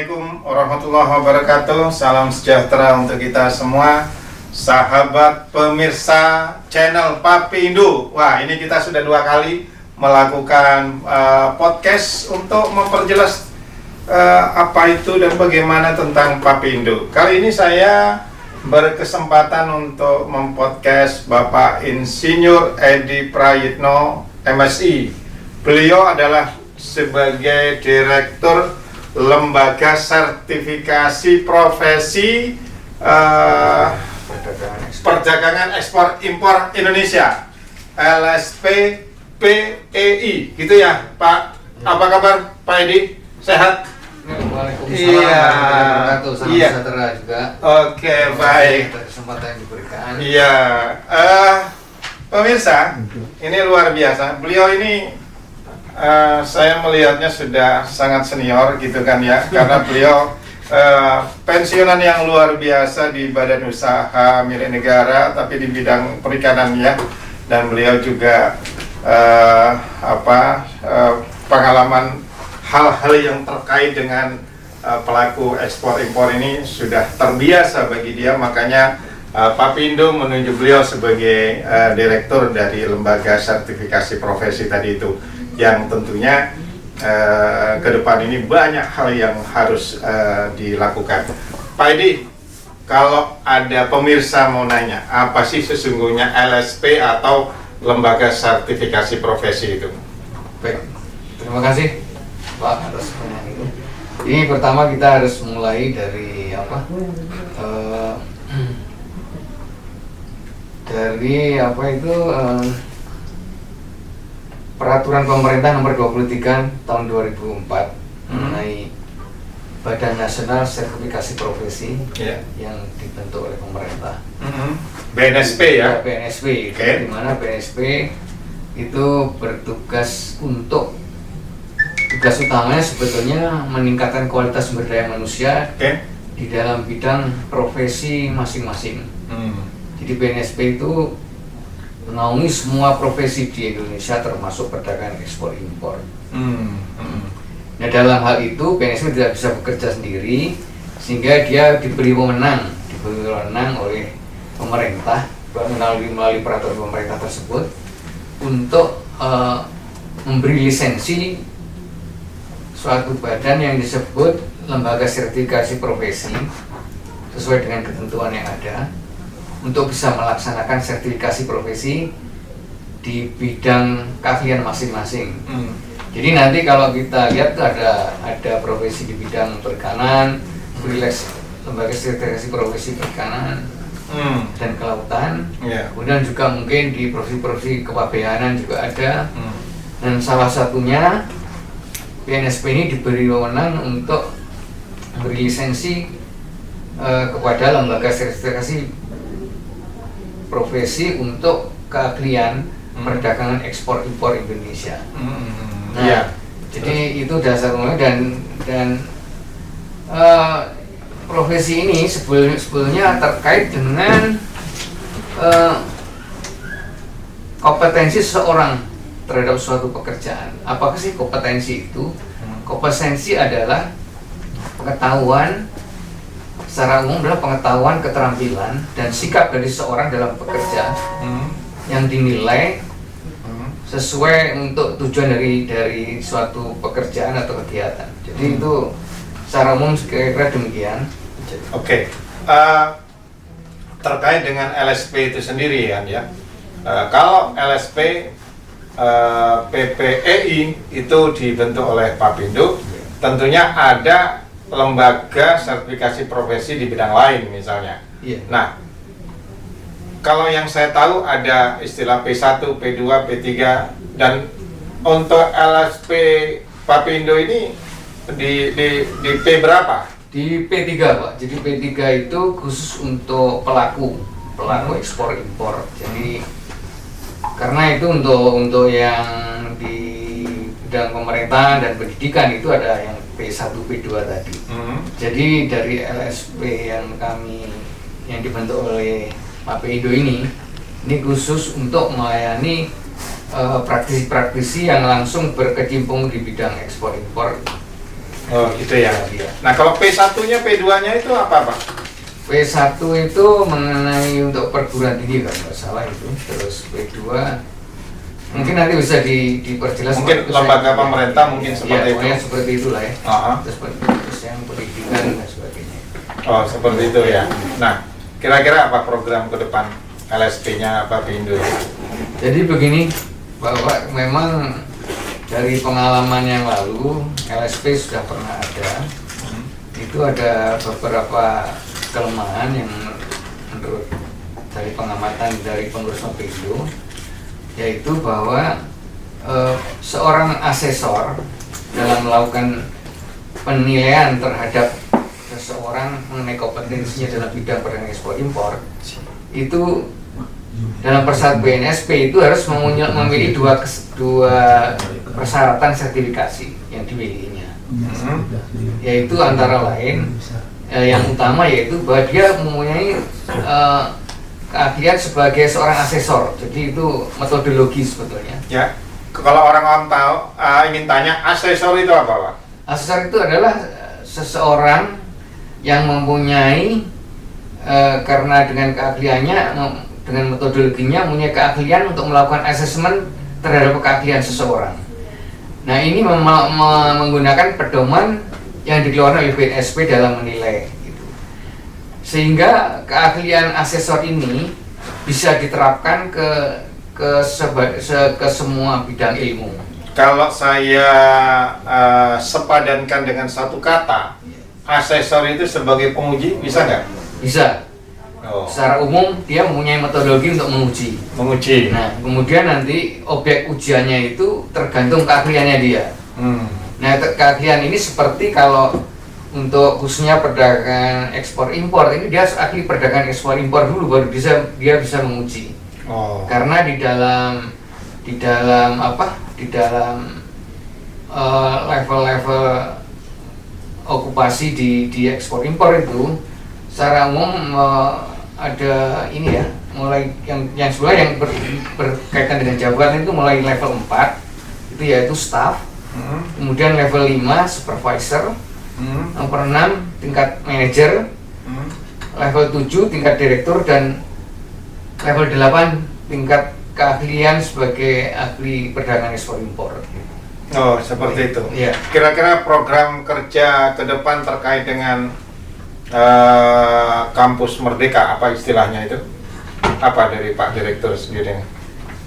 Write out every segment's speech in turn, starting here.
Assalamualaikum warahmatullahi wabarakatuh. Salam sejahtera untuk kita semua, sahabat pemirsa channel Papindo. Wah, ini kita sudah 2 kali melakukan podcast untuk memperjelas apa itu dan bagaimana tentang Papindo. Kali ini saya berkesempatan untuk mempodcast Bapak Insinyur Edi Prayitno, MSI. Beliau adalah sebagai Direktur Lembaga Sertifikasi Profesi Perdagangan Ekspor Impor Indonesia, LSP-PEI, gitu ya Pak? Apa kabar Pak Edi? Sehat? Waalaikumsalam warahmatullahi wabarakatuh. Salam sejahtera juga. Oke, baik. Kesempatan yang diberikan. Iya, pemirsa, ini luar biasa. Beliau ini saya melihatnya sudah sangat senior gitu kan ya, karena beliau pensiunan yang luar biasa di badan usaha milik negara, tapi di bidang perikanan ya. Dan beliau juga pengalaman hal-hal yang terkait dengan pelaku ekspor impor ini sudah terbiasa bagi dia. Makanya Papindo menunjuk beliau sebagai direktur dari lembaga sertifikasi profesi tadi itu, yang tentunya ke depan ini banyak hal yang harus dilakukan. Pak Edi, kalau ada pemirsa mau nanya, apa sih sesungguhnya LSP atau lembaga sertifikasi profesi itu? Baik, terima kasih Pak atas pertanyaan itu. Ini pertama kita harus mulai dari Peraturan Pemerintah Nomor 23 Tahun 2004 mengenai Badan Nasional Sertifikasi Profesi yang dibentuk oleh pemerintah. BNSP ya? BNSP, di mana BNSP itu bertugas untuk tugas utamanya sebetulnya meningkatkan kualitas sumber daya manusia di dalam bidang profesi masing-masing. Jadi BNSP itu menaungi semua profesi di Indonesia termasuk perdagangan ekspor impor. Nah, dalam hal itu BNSP tidak bisa bekerja sendiri, sehingga dia diberi wewenang oleh pemerintah melalui peraturan pemerintah tersebut untuk memberi lisensi suatu badan yang disebut lembaga sertifikasi profesi sesuai dengan ketentuan yang ada untuk bisa melaksanakan sertifikasi profesi di bidang keahlian masing-masing. Jadi nanti kalau kita lihat ada profesi di bidang perikanan, lembaga sertifikasi profesi perikanan dan kelautan, kemudian juga mungkin di profesi-profesi kepabeanan juga ada. Dan salah satunya BNSP ini diberi wewenang untuk memberi lisensi kepada lembaga sertifikasi profesi untuk keahlian perdagangan ekspor impor Indonesia. Jadi itu dasarnya dan profesi ini sebetulnya terkait dengan kompetensi seseorang terhadap suatu pekerjaan. Apakah sih kompetensi itu? Kompetensi adalah pengetahuan, secara umum adalah pengetahuan, keterampilan, dan sikap dari seseorang dalam bekerja yang dinilai sesuai untuk tujuan dari suatu pekerjaan atau kegiatan. Jadi itu secara umum kira-kira demikian. Oke. Terkait dengan LSP itu sendiri ya. Kalau LSP PPEI itu dibentuk oleh Papindo, tentunya ada lembaga sertifikasi profesi di bidang lain misalnya. Nah, kalau yang saya tahu ada istilah P1, P2, P3, dan untuk LSP Papindo ini di P berapa? Di P3 Pak. Jadi P3 itu khusus untuk pelaku ekspor impor. Jadi karena itu untuk yang di bidang pemerintahan dan pendidikan itu ada yang P1, P2 tadi. Jadi dari LSP yang dibentuk oleh Papindo ini khusus untuk melayani praktisi-praktisi yang langsung berkecimpung di bidang ekspor impor Oh gitu ya. Iya. Nah kalau P1-nya, P2-nya itu apa Pak? P1 itu mengenai untuk perguruan tinggi kalau nggak salah itu, terus P2 mungkin nanti bisa diperjelas. Mungkin lembaga pemerintah mungkin seperti itu. Ya, seperti itulah ya. Terus yang pendidikan dan sebagainya. Oh seperti itu ya. Nah kira-kira apa program ke depan LSP-nya Pak Pindo? Jadi begini, bahwa memang dari pengalaman yang lalu LSP sudah pernah ada. Itu ada beberapa kelemahan yang menurut dari pengamatan dari pengurus Mapindo, yaitu bahwa seorang asesor dalam melakukan penilaian terhadap seseorang mengenai kompetensinya dalam bidang perdagangan ekspor impor itu dalam persyarat BNSP itu harus memilih dua persyaratan sertifikasi yang dimilikinya, yaitu antara lain yang utama yaitu bahwa dia mempunyai keahlian sebagai seorang asesor. Jadi itu metodologi sebetulnya. Ya, kalau orang awam tahu ingin tanya asesor itu apa Pak? Asesor itu adalah seseorang yang mempunyai karena dengan keahliannya, dengan metodologinya mempunyai keahlian untuk melakukan asesmen terhadap keahlian seseorang. Nah ini menggunakan pedoman yang dikeluarkan oleh BNSP dalam menilai gitu. Sehingga keahlian asesor ini bisa diterapkan ke semua bidang ilmu. Kalau saya sepadankan dengan satu kata, asesor itu sebagai penguji bisa nggak? Bisa. Oh. Secara umum dia mempunyai metodologi untuk menguji. Nah, kemudian nanti objek ujiannya itu tergantung keahliannya dia. Nah, keahlian ini seperti kalau untuk khususnya perdagangan ekspor impor ini dia harus ahli perdagangan ekspor impor dulu baru dia bisa menguji. Oh. Karena di dalam level-level okupasi di ekspor impor itu secara umum ada ini ya, mulai yang sebenarnya yang berkaitan dengan jabatan itu mulai level 4 itu yaitu staff, kemudian level 5 supervisor, nomor 6 tingkat manager, level 7 tingkat direktur, dan level 8 tingkat keahlian sebagai ahli perdagangan ekspor impor. Oh, seperti itu. Ya. Kira-kira program kerja ke depan terkait dengan kampus Merdeka, apa istilahnya itu? Apa dari Pak Direktur sendiri?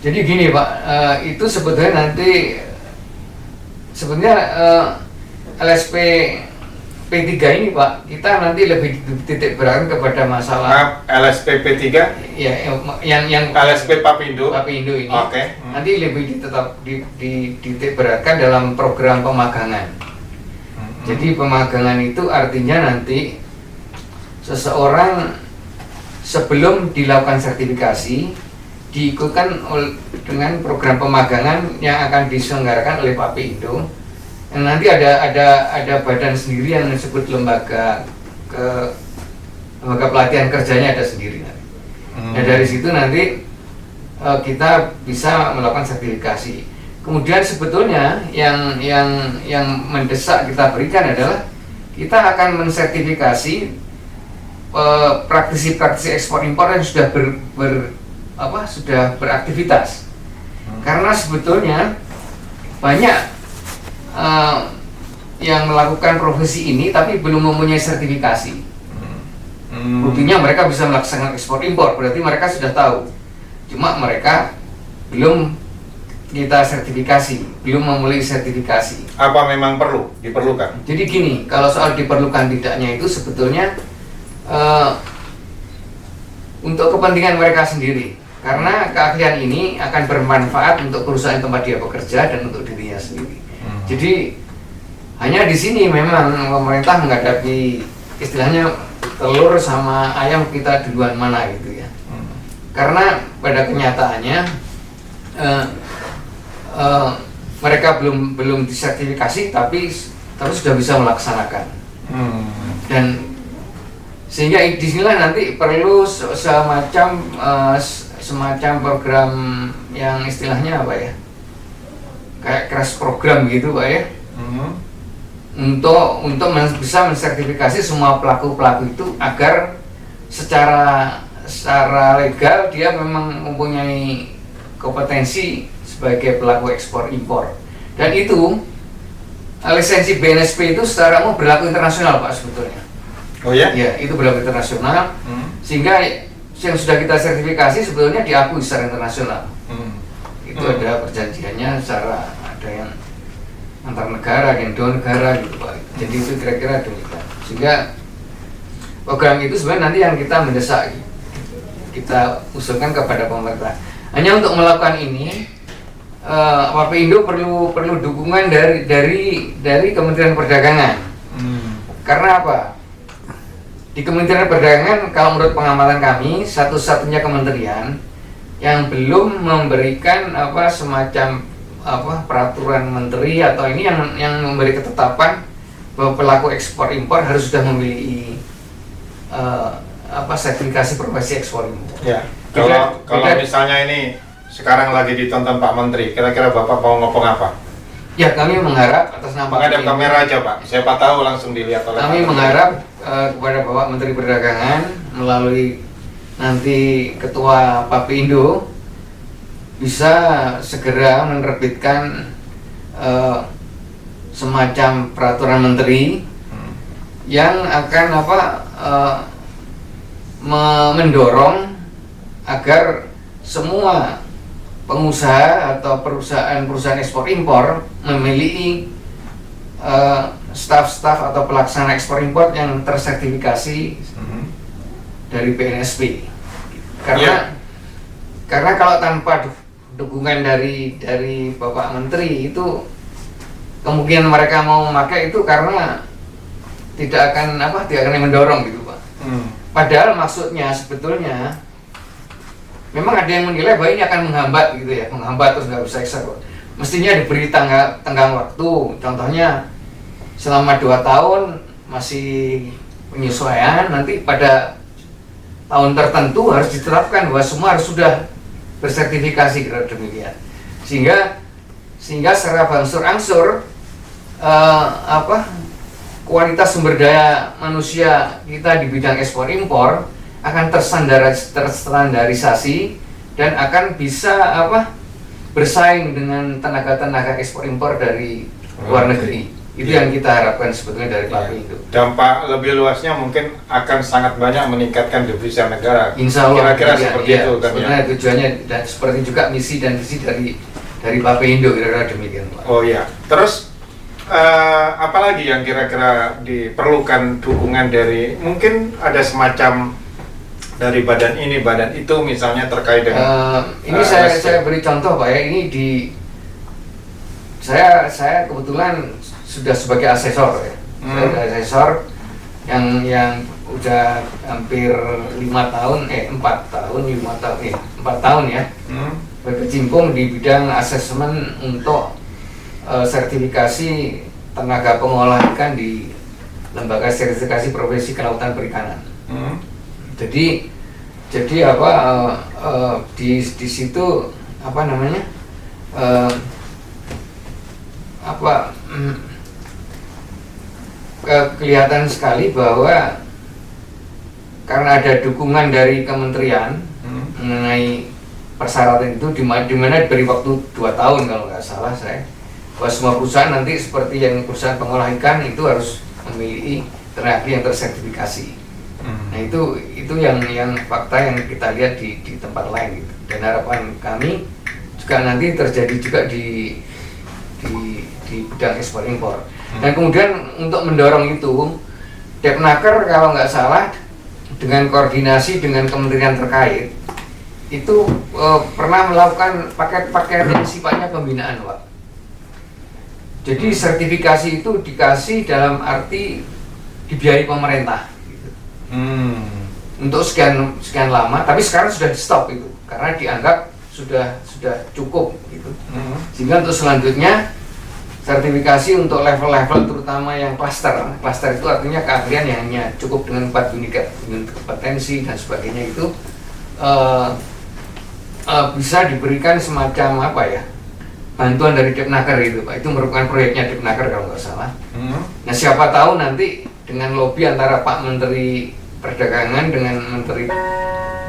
Jadi gini Pak, itu sebetulnya nanti LSP P3 ini Pak, kita nanti lebih titik beratkan kepada masalah LSP P3? Ya, yang LSP Papindo ini. Okay. Nanti lebih titik beratkan dalam program pemagangan. Jadi pemagangan itu artinya nanti seseorang sebelum dilakukan sertifikasi diikutkan dengan program pemagangan yang akan diselenggarakan oleh Papindo. Yang nanti ada badan sendiri yang disebut lembaga pelatihan kerjanya ada sendiri. Nah dari situ nanti kita bisa melakukan sertifikasi. Kemudian sebetulnya yang mendesak kita berikan adalah kita akan mensertifikasi praktisi-praktisi ekspor impor yang sudah sudah beraktivitas. Karena sebetulnya banyak yang melakukan profesi ini tapi belum mempunyai sertifikasi. Buktinya mereka bisa melaksanakan ekspor impor, berarti mereka sudah tahu. Cuma mereka belum kita sertifikasi, belum memulai sertifikasi. Apa memang diperlukan? Jadi gini, kalau soal diperlukan tidaknya itu sebetulnya untuk kepentingan mereka sendiri, karena keahlian ini akan bermanfaat untuk perusahaan tempat dia bekerja dan untuk dirinya sendiri. Jadi hanya di sini memang pemerintah menghadapi istilahnya telur sama ayam kita duluan mana gitu ya. Karena pada kenyataannya mereka belum disertifikasi tapi terus sudah bisa melaksanakan. Dan sehingga disinilah nanti perlu semacam program yang istilahnya apa ya, kayak crash program gitu Pak ya. bisa mensertifikasi semua pelaku itu agar secara legal dia memang mempunyai kompetensi sebagai pelaku ekspor impor. Dan itu lisensi BNSP itu secara umum berlaku internasional, Pak, sebetulnya. Oh ya? Ya, itu berlaku internasional. Sehingga yang sudah kita sertifikasi sebetulnya diakui secara internasional. Itu ada perjanjiannya secara, ada yang antar negara, yang dua negara gitu, Pak. Jadi itu kira-kira demikian. Sehingga program itu sebenarnya nanti yang kita mendesak, kita usulkan kepada pemerintah. Hanya untuk melakukan ini, Papindo perlu dukungan dari Kementerian Perdagangan. Karena apa? Di Kementerian Perdagangan, kalau menurut pengamatan kami, satu-satunya kementerian yang belum memberikan semacam peraturan menteri atau ini yang memberi ketetapan bahwa pelaku ekspor impor harus sudah memiliki sertifikasi profesi ekspor impor. Ya. Kalau misalnya ini sekarang lagi ditonton Pak Menteri, kira-kira Bapak mau ngomong apa? Ya, kami mengharap atas nama menghadap kamera aja, Pak. Siapa tahu langsung dilihat oleh kami mengharap kepada Bapak Menteri Perdagangan melalui nanti Ketua Papindo bisa segera menerbitkan semacam peraturan menteri yang akan mendorong agar semua pengusaha atau perusahaan ekspor impor memiliki staf-staf atau pelaksana ekspor impor yang tersertifikasi dari BNSP. Karena kalau tanpa dukungan dari Bapak Menteri itu kemungkinan mereka mau memakai itu karena tidak akan mendorong gitu, Pak. Padahal maksudnya sebetulnya memang ada yang menilai bahwa ini akan menghambat terus nggak bisa ekspor. Mestinya diberi tenggang waktu, contohnya selama 2 tahun masih penyesuaian, nanti pada tahun tertentu harus diterapkan bahwa semua harus sudah bersertifikasi, kira demikian. Sehingga secara berangsur-angsur kualitas sumber daya manusia kita di bidang ekspor impor akan terstandarisasi dan akan bisa bersaing dengan tenaga ekspor impor dari luar negeri. Itu yang kita harapkan sebetulnya dari Papindo. Dampak lebih luasnya mungkin akan sangat banyak meningkatkan devisa negara. Insya Allah. Kira-kira seperti itu kan ya. Sebenarnya tujuannya dan seperti juga misi dan visi dari Papindo, kira-kira demikian, Pak. Oh iya. Terus apalagi yang kira-kira diperlukan dukungan dari, mungkin ada semacam dari badan ini, badan itu misalnya terkait dengan ini saya beri contoh, Pak ya. Ini saya kebetulan sudah sebagai asesor ya. Saya sudah asesor yang udah hampir 4 tahun ya. Berkecimpung di bidang asesmen untuk sertifikasi tenaga pengolah ikan di Lembaga Sertifikasi Profesi Kelautan Perikanan. Jadi di situ kelihatan sekali bahwa karena ada dukungan dari kementerian mengenai persyaratan itu, di mana diberi waktu 2 tahun kalau nggak salah saya, bahwa semua perusahaan nanti seperti yang perusahaan pengolah ikan itu harus memiliki tenaga yang tersertifikasi. Nah itu yang fakta yang kita lihat di tempat lain gitu. Dan harapan kami juga nanti terjadi juga di bidang ekspor impor. Dan kemudian untuk mendorong itu, Depnaker kalau nggak salah dengan koordinasi dengan kementerian terkait itu pernah melakukan paket-paket yang sifatnya pembinaan, Pak. Jadi sertifikasi itu dikasih dalam arti dibiayai pemerintah gitu. Untuk sekian lama, tapi sekarang sudah di stop itu karena dianggap sudah cukup gitu. Sehingga untuk selanjutnya sertifikasi untuk level-level terutama yang klaster itu artinya keahlian yang hanya cukup dengan 4 unit kompetensi dan sebagainya itu bisa diberikan semacam bantuan dari Depnaker itu, Pak. Itu merupakan proyeknya Depnaker kalau nggak salah. Nah, siapa tahu nanti dengan lobby antara Pak Menteri Perdagangan dengan Menteri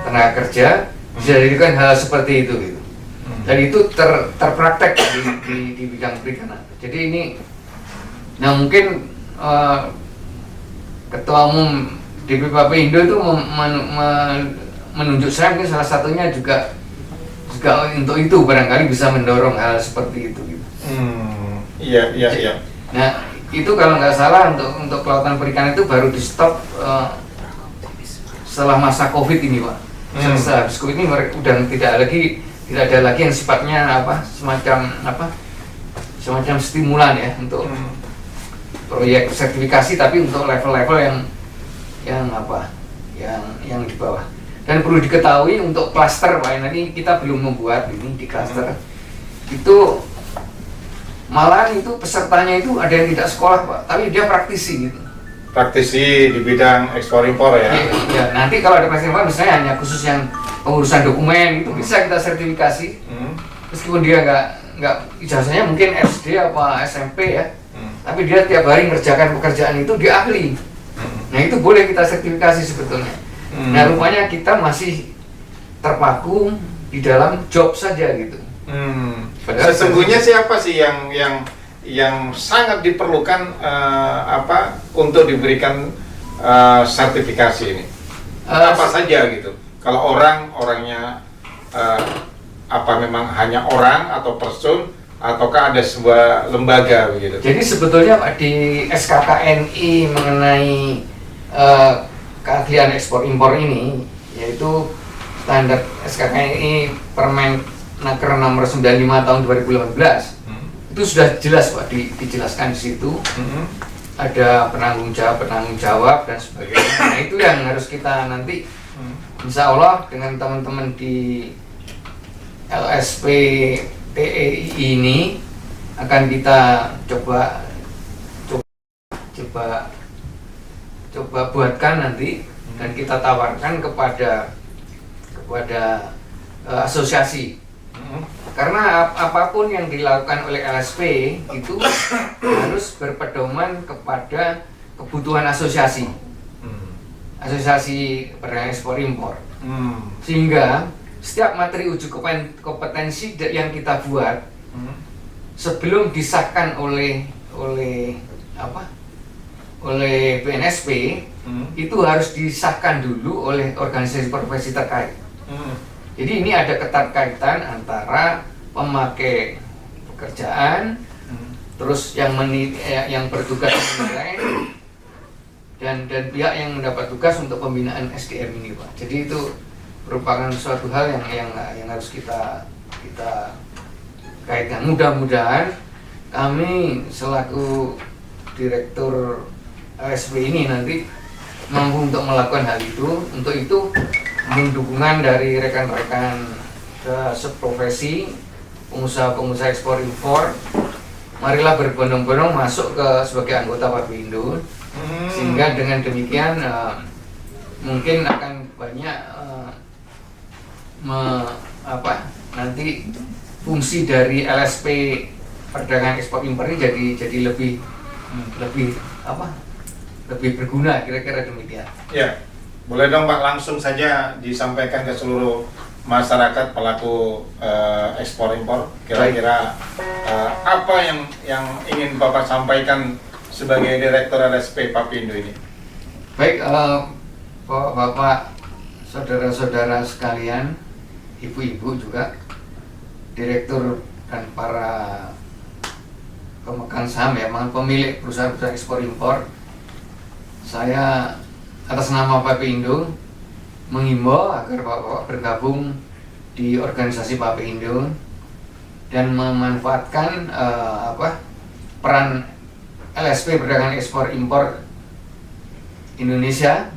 Tenaga Kerja bisa dijadikan hal seperti itu gitu. Dan itu terpraktek di bidang perikanan. Jadi ini, nah mungkin Ketua Umum DPP Indo itu menunjuk saya, mungkin salah satunya juga untuk itu barangkali bisa mendorong hal seperti itu gitu. Iya. Nah itu kalau nggak salah untuk kelautan perikanan itu baru di stop setelah masa COVID ini, Pak. Setelah habis COVID ini udah tidak ada lagi yang sifatnya semacam stimulan ya untuk proyek sertifikasi, tapi untuk level-level yang di bawah. Dan perlu diketahui untuk klaster, Pak, nanti kita belum membuat ini di klaster. Itu malahan itu pesertanya itu ada yang tidak sekolah, Pak, tapi dia praktisi gitu. Praktisi di bidang ekspor impor ya. Iya, nanti kalau ada praktisi impor misalnya hanya khusus yang pengurusan dokumen itu bisa kita sertifikasi. Meskipun dia nggak ijazahnya mungkin SD apa SMP ya. Tapi dia tiap hari ngerjakan pekerjaan itu, dia ahli. Nah, itu boleh kita sertifikasi sebetulnya. Nah, rupanya kita masih terpaku di dalam job saja gitu. Sesungguhnya siapa sih yang sangat diperlukan untuk diberikan sertifikasi ini? Apa saja gitu? Kalau orangnya memang hanya orang atau person, ataukah ada sebuah lembaga begitu? Jadi sebetulnya Pak, di SKKNI mengenai keahlian ekspor impor ini, yaitu standar SKKNI Permenaker nomor 95 tahun 2018, itu sudah jelas, Pak, dijelaskan di situ. Ada penanggung jawab dan sebagainya. Nah, itu yang harus kita nanti insya Allah dengan teman-teman di LSP TEI ini akan kita coba buatkan nanti, dan kita tawarkan kepada asosiasi. Karena apapun yang dilakukan oleh LSP itu harus berpedoman kepada kebutuhan asosiasi perdagangan ekspor impor. Sehingga setiap materi uji kompetensi yang kita buat sebelum disahkan oleh BNSP itu harus disahkan dulu oleh organisasi profesi terkait. Jadi ini ada keterkaitan antara pemakai pekerjaan, terus yang bertugas menilai, dan pihak yang mendapat tugas untuk pembinaan SDM ini, Pak. Jadi itu merupakan suatu hal yang harus kita kaitkan. Mudah-mudahan kami selaku direktur LSP ini nanti mampu untuk melakukan hal itu. Untuk itu dukungan dari rekan-rekan seprofesi, pengusaha ekspor impor, marilah berbondong-bondong masuk sebagai anggota Papindo, sehingga dengan demikian mungkin akan banyak nanti fungsi dari LSP perdagangan ekspor impor ini jadi lebih berguna, kira-kira demikian. Ya, boleh dong Pak, langsung saja disampaikan ke seluruh masyarakat pelaku ekspor impor. Kira-kira apa yang ingin Bapak sampaikan sebagai Direktur LSP Papindo ini? Baik, Bapak, saudara-saudara sekalian, ibu-ibu juga, direktur dan para pemegang saham ya, pemilik perusahaan ekspor impor, saya atas nama Papindo menghimbau agar Bapak bergabung di organisasi Papindo dan memanfaatkan peran LSP perdagangan ekspor impor Indonesia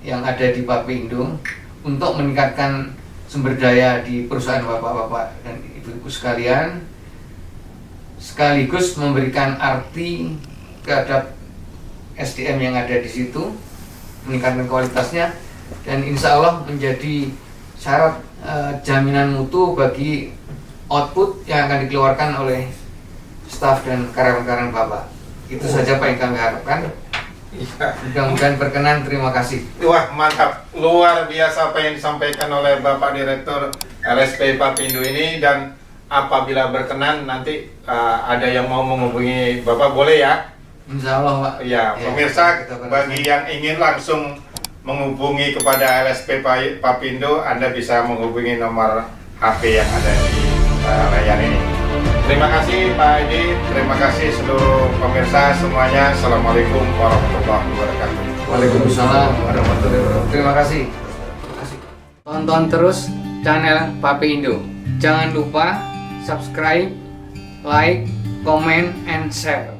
yang ada di Papindo untuk meningkatkan sumber daya di perusahaan Bapak-bapak dan Ibu-ibu sekalian, sekaligus memberikan arti terhadap SDM yang ada di situ, meningkatkan kualitasnya, dan insya Allah menjadi syarat jaminan mutu bagi output yang akan dikeluarkan oleh staf dan karyawan-karyawan Bapak. Itu saja Pak yang kami harapkan. Iya. Mudah-mudahan berkenan. Terima kasih. Wah, mantap, luar biasa apa yang disampaikan oleh Bapak Direktur LSP Papindo ini. Dan apabila berkenan nanti ada yang mau menghubungi Bapak, boleh ya? Insya Allah Pak. Ya, pemirsa, bagi yang ingin langsung menghubungi kepada LSP Papindo, Anda bisa menghubungi nomor HP yang ada di layar ini. Terima kasih Pak Edi, terima kasih seluruh pemirsa semuanya. Assalamualaikum warahmatullahi wabarakatuh. Waalaikumsalam warahmatullahi wabarakatuh. Terima kasih. Tonton terus channel Papindo. Jangan lupa subscribe, like, comment, and share.